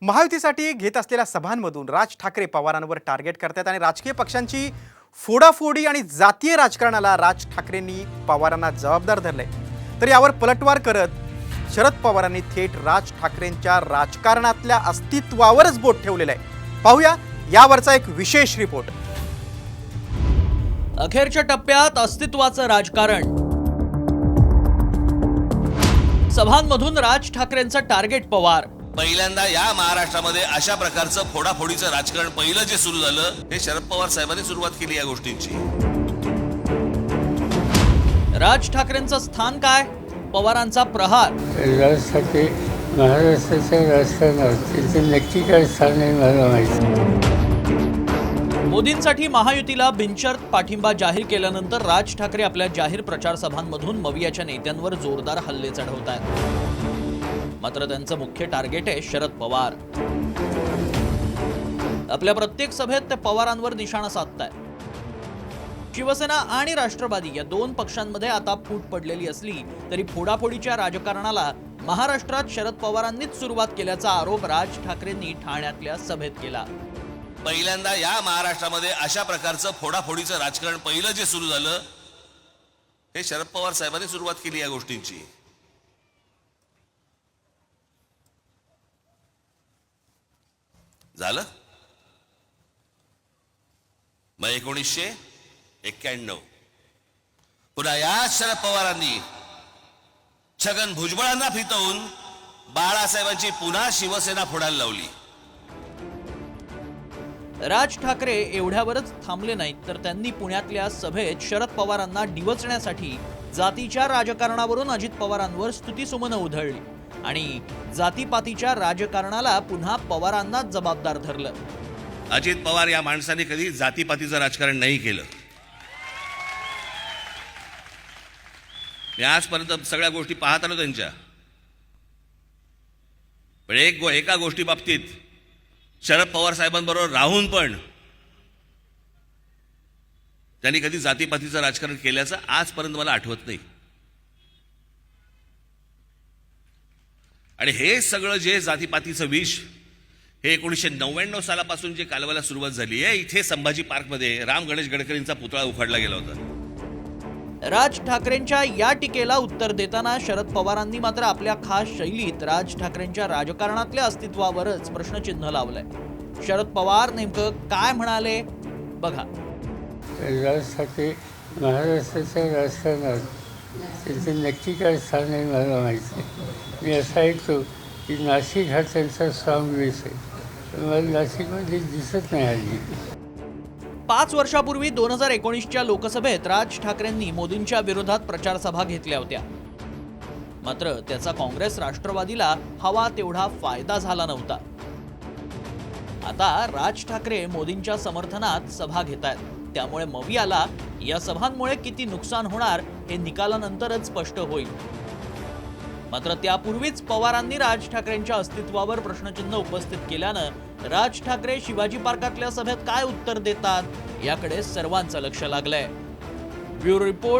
महायुतीसाठी घेत असलेल्या सभांमधून राज ठाकरे पवारांवर टार्गेट करतात आणि राजकीय पक्षांची फोडाफोडी आणि जातीय राजकारणाला राज ठाकरेंनी पवारांना जबाबदार धरले। तर यावर पलटवार करत शरद पवारांनी थेट राज ठाकरेंच्या राजकारणातल्या अस्तित्वावरच बोट ठेवलेलं आहे। पाहूया यावरचा एक विशेष रिपोर्ट। अखेरच्या टप्प्यात अस्तित्वाचं राजकारण, सभांमधून राज ठाकरेंचं टार्गेट पवार। पहिल्यांदा या महाराष्ट्रामध्ये अशा प्रकारचं फोडाफोडीचं राजकारण पहिलं जे सुरू झालं हे शरद पवार साहेबांनी सुरुवात केली या गोष्टींची। राज ठाकरेंचं स्थान काय, पवारांचा प्रहार। राज ठाकरे महाराष्ट्राच्या राजकारणात त्यांचं नक्की काय स्थान आहे मला माहिती। मोदींसाठी महायुतीला बिनशर्त पाठिंबा जाहीर केल्यानंतर राज ठाकरे आपल्या जाहीर प्रचार सभांमधून मवियाच्या नेत्यांवर जोरदार हल्ले चढवत आहेत। मात्र त्यांचं मुख्य टार्गेट आहे शरद पवार। आपल्या प्रत्येक सभेत ते पवारांवर निशाणा साधतायत। शिवसेना आणि राष्ट्रवादी या दोन पक्षांमध्ये आता फूट पडलेली असली तरी फोडाफोडीच्या राजकारणाला महाराष्ट्रात शरद पवारांनीच सुरुवात केल्याचा आरोप राज ठाकरेंनी ठाण्यातल्या सभेत केला। पहिल्यांदा या महाराष्ट्रामध्ये अशा प्रकारचं फोडाफोडीचं राजकारण पहिलं जे सुरू झालं हे शरद पवार साहेबांनी सुरुवात केली या गोष्टींची। झालं मग 1991 पुन्हा या शरद पवारांनी छगन भुजबळांना फितवून बाळासाहेबांची पुन्हा शिवसेना फोडायला लावली। राज ठाकरे एवढ्यावरच थांबले नाहीत तर त्यांनी पुण्यातल्या सभेत शरद पवारांना डिवचण्यासाठी जातीच्या राजकारणावरून अजित पवारांवर स्तुतिसुमनं उधळली आणि जातीपातीच्या राजकारणाला पुन्हा पवारांनाच जबाबदार धरलं। अजित पवार या माणसाने कधी जातीपातीचं राजकारण नाही केलं। मी आजपर्यंत सगळ्या गोष्टी पाहत आलो त्यांच्या, पण एका गोष्टी बाबतीत शरद पवार साहेबांबरोबर राहून पण त्यांनी कधी जातीपातीचं राजकारण केल्याचं आजपर्यंत मला आठवत नाही। आणि हे सगळं जे जातीपातीचं विष हे 1999 सालापासून जे कालवायला सुरुवात झाली आहे, इथे संभाजी पार्कमध्ये राम गणेश गडकरींचा पुतळा उखाडला गेला होता। राज ठाकरेंच्या या टीकेला उत्तर देताना शरद पवारांनी मात्र आपल्या खास शैलीत राज ठाकरेंच्या राजकारणातल्या अस्तित्वावरच प्रश्नचिन्ह लावलंय। शरद पवार नेमकं काय म्हणाले बघा। राज ठाकरे महाराष्ट्राच्या राजकारणात त्यांचं नक्की काय स्थान आहे मला माहिती नाही। मी असं ऐकतो की नाशिक हा त्यांचा स्ट्रॉंग बेस आहे, पण मला नाशिकमध्ये दिसत नाही हल्ली। 5 वर्षापूर्वी 2019च्या लोकसभेत राज ठाकरेंनी मोदींच्या विरोधात प्रचार सभा घेतल्या होत्या। मात्र त्याचा काँग्रेस राष्ट्रवादीला हवा तेवढा फायदा झाला नव्हता। आता राज ठाकरे मोदींच्या समर्थनात सभा घेतायत, त्यामुळे मवियाला या सभांमुळे किती नुकसान होणार हे निकालानंतरच स्पष्ट होईल। मात्र त्यापूर्वीच पवारांनी राज ठाकरेंच्या अस्तित्वावर प्रश्नचिन्ह उपस्थित केल्यानं राज ठाकरे शिवाजी पार्कातल्या सभेत काय उत्तर देतात याकडे सर्वांचं लक्ष लागलंय। Bureau report.